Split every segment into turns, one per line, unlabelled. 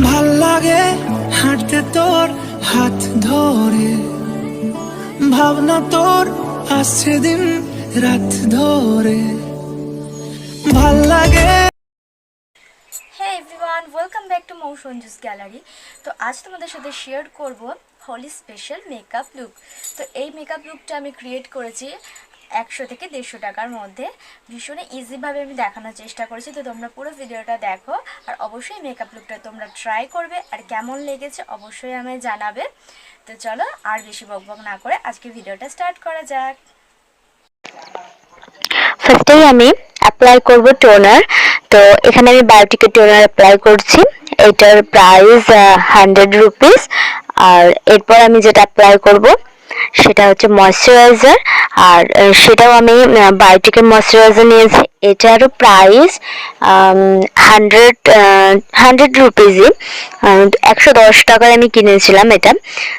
ভাল লাগে হাঁটতে তোর হাত ধরে, ভাবনা তোর আসছে দিন রাত ধরে, ভাল লাগে।
Hey everyone, welcome back to Mousanjus gallery. তো আজ তোমাদের সাথে শেয়ার করব হোলি স্পেশাল মেকআপ লুক। তো এই মেকআপ লুকটা আমি ক্রিয়েট করেছি 100 থেকে 150 টাকার মধ্যে। ভীষণ ইজিভাবে আমি দেখানোর চেষ্টা করেছি। তো তোমরা পুরো ভিডিওটা দেখো, আর অবশ্যই মেকআপ লুকটা তোমরা ট্রাই করবে, আর কেমন লেগেছে অবশ্যই আমায় জানাবে। তো চলো আর বেশি বকবক না করে আজকে ভিডিওটা স্টার্ট করা যাক।
ফার্স্টেই আমি অ্যাপ্লাই করব টোনার। তো এখানে আমি বায়োটিকের টোনার অ্যাপ্লাই করছি। এটার প্রাইস 100 রুপিস। আর এরপর আমি যেটা অ্যাপ্লাই করব সেটা হচ্ছে ময়েশ্চারাইজার। আর সেটাও আমি বায়োটিকের ময়েশ্চারাইজার নিয়েছি। এটারও প্রাইস 100 রুপিসই। 110 টাকায় আমি কিনেছিলাম এটা।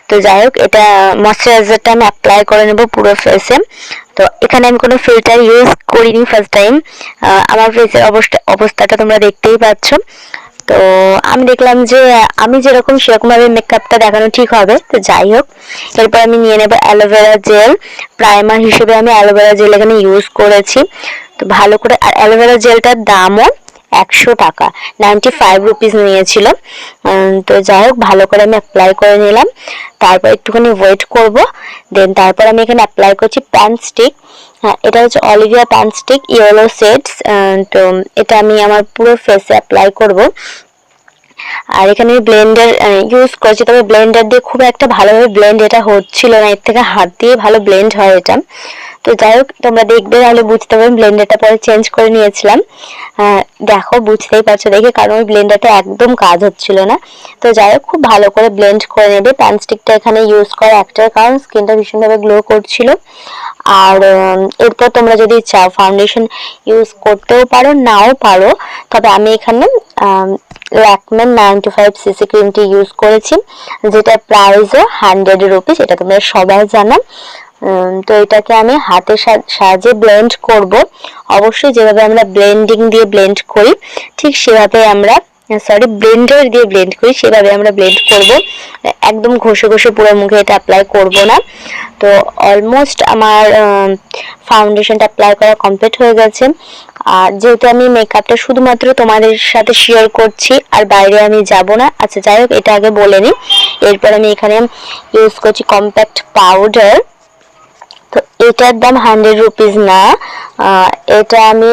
তো যাই হোক, এটা ময়েশ্চারাইজারটা আমি অ্যাপ্লাই করে নেব পুরো ফেসে। তো এখানে আমি কোনো ফিল্টার ইউজ করিনি ফার্স্ট টাইম। আমার ফেসের অবস্থাটা তোমরা দেখতেই পাচ্ছ। তো আমি দেখলাম যে আমি যেরকম সেরকমভাবে মেকআপটা দেখানো ঠিক হবে। তো যাই হোক, এরপর আমি নিয়ে নেব অ্যালোভেরা জেল। প্রাইমার হিসেবে আমি অ্যালোভেরা জেল এখানে ইউজ করেছি। তো ভালো করে, আর অ্যালোভেরা জেলটার দামও 100 টাকা, 95 রুপিস নিয়েছিল। তো যাই হোক, ভালো করে আমি অ্যাপ্লাই করে নিলাম। তারপর একটুখানি ওয়েট করব। দেন তারপর আমি এখানে অ্যাপ্লাই করছি প্যান স্টিক। এটা হচ্ছে Olivia pan stick yellow shades. তো এটা আমি আমার পুরো ফেসে অ্যাপ্লাই করব। আর এখানে ব্লেন্ডার ইউজ করেছি, তবে ব্লেন্ডার দিয়ে খুব একটা ভালোভাবে ব্লেন্ড এটা হচ্ছিল না। এর থেকে হাত দিয়ে ভালো ব্লেন্ড হয় এটা। তো যাই হোক, তোমরা দেখবে তাহলে বুঝতে পারবে। ব্লেন্ডারটা পরে চেঞ্জ করে নিয়েছিলাম। দেখো, বুঝতেই পারছো দেখে, কারণ ওই ব্লেন্ডারটা একদম কাজ হচ্ছিল না। তো যাই হোক, খুব ভালো করে ব্লেন্ড করে নেবে। প্যানস্টিকটা এখানে ইউজ করা একটার কারণ স্কিনটা ভীষণভাবে গ্লো করছিল। আর এরপর তোমরা যদি চাও ফাউন্ডেশন ইউজ করতেও পারো, নাও পারো। তবে আমি এখানে ল্যাকমের 95cc ক্রিমটি ইউজ করেছি, যেটা প্রাইসও 100 রুপিস। এটা তোমরা সবাই জানো। তো এটাকে আমি হাতের সাহায্যে ব্লেন্ড করব। অবশ্যই যেভাবে আমরা ব্লেন্ডিং দিয়ে ব্লেন্ড করি ঠিক সেভাবে আমরা ব্লেন্ডার দিয়ে ব্লেন্ড করি, সেভাবে আমরা ব্লেন্ড করব। একদম ঘষে ঘষে পুরো মুখে এটা অ্যাপ্লাই করব না। তো অলমোস্ট আমার ফাউন্ডেশনটা অ্যাপ্লাই করা কমপ্লিট হয়ে গেছে। আর যেহেতু আমি মেকআপটা শুধুমাত্র তোমাদের সাথে শেয়ার করছি, আর বাইরে আমি যাব না। আচ্ছা যাই হোক, এটা আগে বলে নিই। এরপর আমি এখানে ইউজ করছি কম্প্যাক্ট পাউডার। তো এটার দাম 100 রুপিস না। এটা আমি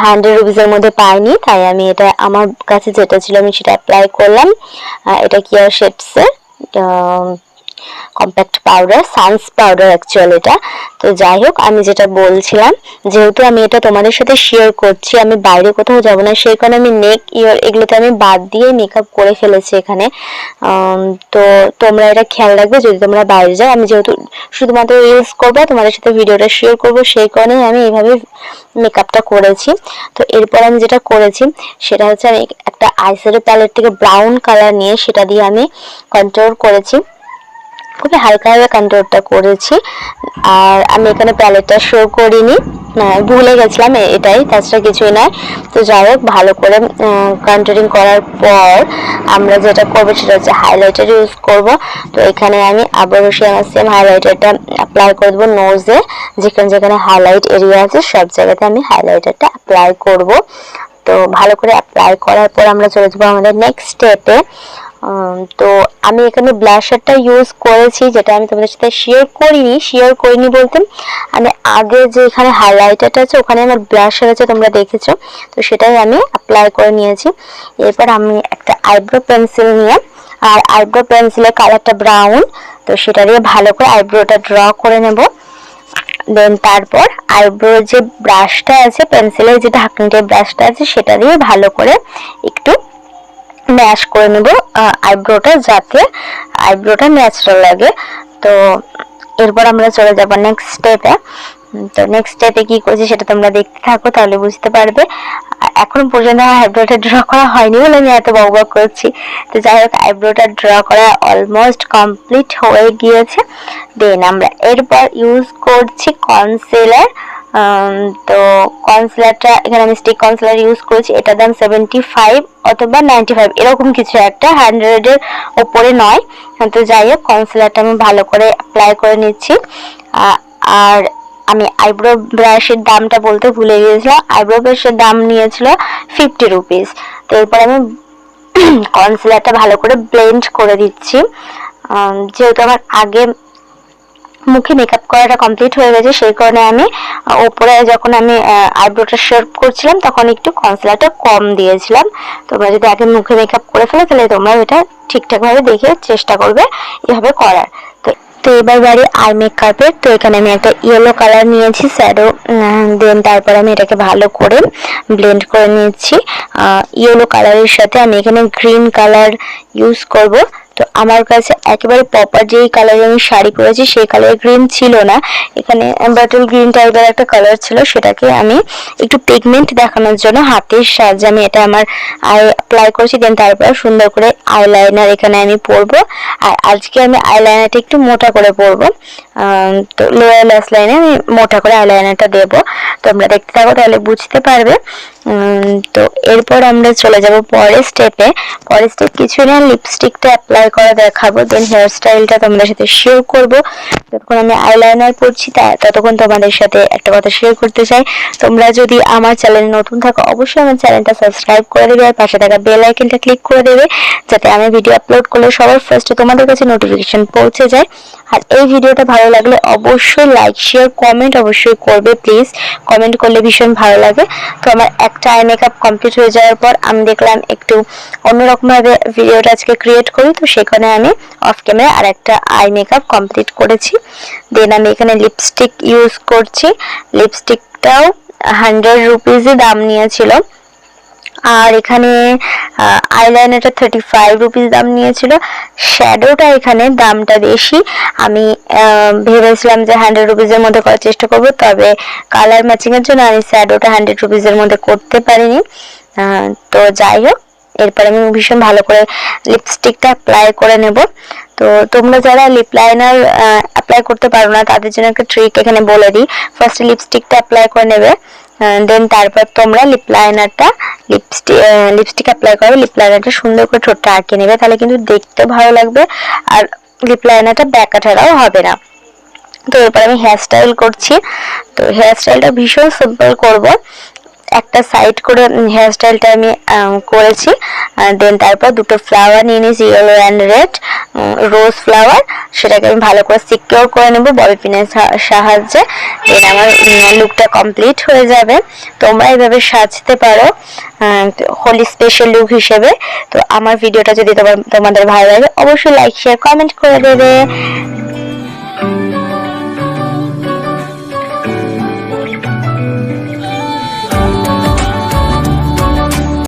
100 রুপিসের মধ্যে পাইনি, তাই আমি এটা আমার কাছে যেটা ছিল আমি সেটা অ্যাপ্লাই করলাম। এটা কিয়ার শেডসের কম্প্যাক্ট পাউডার, সানস পাউডার অ্যাকচুয়ালি এটা। তো যাই হোক, আমি যেটা বলছিলাম, যেহেতু আমি এটা তোমাদের সাথে শেয়ার করছি, আমি বাইরে কোথাও যাব না, সেই কারণে আমি নেক, ইয়ার এগুলোতে আমি বাদ দিয়ে মেকআপ করে ফেলেছি এখানে। তো তোমরা এটা খেয়াল রাখবে যদি তোমরা বাইরে যাও। আমি যেহেতু শুধুমাত্র ইউজ করবো, তোমাদের সাথে ভিডিওটা শেয়ার করবো, সেই কারণে আমি এইভাবে মেকআপটা করেছি। তো এরপর আমি যেটা করেছি সেটা হচ্ছে, আমি একটা আইশ্যাডো প্যালেট থেকে ব্রাউন কালার নিয়ে সেটা দিয়ে আমি কন্ট্রোল করেছি। খুবই হালকাভাবে কন্ট্রোলটা করেছি। আর আমি এখানে প্যালেটটা শো করিনি, ভুলে গেছিলাম, এটাই, তাছাড়া কিছুই নয়। তো যাই হোক, ভালো করে কন্ট্রোলিং করার পর আমরা যেটা করবো সেটা হচ্ছে হাইলাইটার ইউজ করব। তো এখানে আমি আবারও সেম হাইলাইটারটা অ্যাপ্লাই করে দেবো নোজে। যেখানে যেখানে হাইলাইট এরিয়া আছে সব জায়গাতে আমি হাইলাইটারটা অ্যাপ্লাই করব। তো ভালো করে অ্যাপ্লাই করার পর আমরা চলে যাবো আমাদের নেক্সট স্টেপে। তো আমি এখানে ব্লাশারটা ইউজ করেছি, যেটা আমি তোমাদের সাথে শেয়ার করিনি বলতে আমি আগে যে এখানে হাইলাইটারটা আছে ওখানে আমার ব্লাশার আছে, তোমরা দেখেছো। তো সেটাই আমি অ্যাপ্লাই করে নিয়েছি। এরপর আমি একটা আইব্রো পেন্সিল নিয়ে, আর আইব্রো পেন্সিলের কালারটা ব্রাউন, তো সেটা দিয়ে ভালো করে আইব্রোটা ড্র করে নেব। দেন তারপর আইব্রো যে ব্রাশটা আছে, পেন্সিলের যে ঢাকনিটার ব্রাশটা আছে, সেটা দিয়ে ভালো করে একটু ম্যাশ করে নেব আইব্রোটা, যাতে আইব্রোটা ন্যাচারাল লাগে। তো এরপর আমরা চলে যাব নেক্সট স্টেপে। তো নেক্সট স্টেপে কি করছি সেটা তোমরা দেখতে থাকো, তাহলে বুঝতে পারবে। এখন পর্যন্ত আমার আইব্রোটা ড্র করা হয়নি বলে আমি এত বকবক করছি। তো যাই হোক, আইব্রোটা ড্র করা অলমোস্ট কমপ্লিট হয়ে গিয়েছে। দেন আমরা এরপর ইউজ করছি কনসিলার। তো কনসিলারটা এখানে আমি স্টিক কনসিলার ইউজ করেছি, এটার দাম 75 অথবা 95 এরকম কিছু একটা, 100-এর ওপরে নয়। তো যাই হোক, কনসিলারটা আমি ভালো করে অ্যাপ্লাই করে নিচ্ছি। আর আমি আইব্রো ব্রাশের দামটা বলতে ভুলে গিয়েছিলাম, আইব্রো ব্রাশের দাম নিয়েছিল 50 রুপিস। তো এরপর আমি কনসিলারটা ভালো করে ব্লেন্ড করে দিচ্ছি। যেহেতু আমার আগে মুখে মেকআপ করাটা কমপ্লিট হয়ে গেছে, সেই কারণে আমি ওপরে যখন আমি আইব্রোটা শেপ করছিলাম তখন একটু কনসিলারটা কম দিয়েছিলাম। তোমরা যদি আগে মুখে মেকআপ করে ফেলো তাহলে তোমরা এটা ঠিকঠাকভাবে দেখে চেষ্টা করবে এভাবে করার। তো এবার বাড়ি আই মেকআপের। তো এখানে আমি একটা ইয়েলো কালার নিয়েছি শ্যাডো, দেন তারপর আমি এটাকে ভালো করে ব্লেন্ড করে নিয়েছি। ইয়েলো কালারের সাথে আমি এখানে গ্রিন কালার ইউজ করব। তো আমার কাছে একেবারে প্রপার যেই কালারে আমি শাড়ি পরেছি সেই কালার গ্রিন ছিল না, এখানে বাটল গ্রিন টাইপের একটা কালার ছিল, সেটাকে আমি একটু পিগমেন্ট দেখানোর জন্য হাতের সাহায্যে আমি এটা আমার আই অ্যাপ্লাই করেছি। দেন তারপর সুন্দর করে আইলাইনার এখানে আমি পরবো। আর আজকে আমি আইলাইনারটা একটু মোটা করে পরবো, তো লোয়ার ল্যাশ লাইনে আমি মোটা করে আইলাইনারটা দেবো। তোমরা দেখতে থাকো তাহলে বুঝতে পারবে। তো এরপর আমরা চলে যাব পরের স্টেপে। পরের স্টেপ কিছু না, লিপস্টিকটা অ্যাপ্লাই করা দেখাবো, দেন হেয়ার স্টাইলটা তোমাদের সাথে শেয়ার করব। যতক্ষণ আমি আইলাইনার পরছি ততক্ষণ তোমাদের সাথে একটা কথা শেয়ার করতে চাই। তোমরা যদি আমার চ্যানেলে নতুন থাকো অবশ্যই আমার চ্যানেলটা সাবস্ক্রাইব করে দেবে আর পাশে থাকা বেল আইকনটা ক্লিক করে দেবে, যাতে আমি ভিডিও আপলোড করলে সবার ফার্স্টে তোমাদের কাছে নোটিফিকেশন পৌঁছে যায়। আর এই ভিডিওটা ভালো লাগলে অবশ্যই লাইক শেয়ার কমেন্ট অবশ্যই করবে প্লিজ, কমেন্ট করলে ভীষণ ভালো লাগে। তো আমার একটা আই মেকআপ কমপ্লিট হয়ে যাওয়ার পর আমি দেখলাম একটু অন্যরকমভাবে ভিডিওটা আজকে ক্রিয়েট করি, তো সেখানে আমি অফ ক্যামেরা আর একটা আই মেকআপ কমপ্লিট করেছি। দেন আমি এখানে লিপস্টিক ইউজ করছি, লিপস্টিকটাও 100 রুপিসই দাম নিয়েছিল। আর এখানে আইলাইনারটা 35 রুপিস দাম নিয়েছিল। শ্যাডোটা এখানে দামটা বেশি, আমি ভেবেছিলাম যে 100 রুপিসের মধ্যে করার চেষ্টা করব, তবে কালার ম্যাচিং এর জন্য আমি শ্যাডোটা 100 রুপিসের মধ্যে করতে পারিনি। তো যাই হোক, এরপর আমি ভীষণ ভালো করে লিপস্টিকটা অ্যাপ্লাই করে নেব। তো তোমরা যারা লিপ লাইনার অ্যাপ্লাই করতে পারো না তাদের জন্য একটা ট্রিক এখানে বলে দিই। ফার্স্টে লিপস্টিকটা অ্যাপ্লাই করে নেবে, দেন তারপর তোমরা লিপস্টিক অ্যাপ্লাই করবে, লিপ লাইনারটা সুন্দর করে ঠোঁটটা আঁকে নেবে, তাহলে কিন্তু দেখতে ভালো লাগবে আর লিপ লাইনারটা ব্যাকাঠারাও হবে না। তো এরপর আমি হেয়ার স্টাইল করছি। তো হেয়ার স্টাইলটা ভীষণ সিম্পল করব, একটা সাইড করে হেয়ার স্টাইলটা আমি করেছি। দেন তারপর দুটো ফ্লাওয়ার নিয়ে নিয়েছি, yellow and red rose flower, সেটাকে আমি ভালো করে সিকিউর করে নেব বল পিনের সাহায্যে। দেন আমার লুকটা কমপ্লিট হয়ে যাবে। তোমরা এইভাবে সাজতে পারো হোলি স্পেশাল লুক হিসেবে। তো আমার ভিডিওটা যদি তোমাদের ভালো লাগে অবশ্যই লাইক শেয়ার কমেন্ট করে দেবে।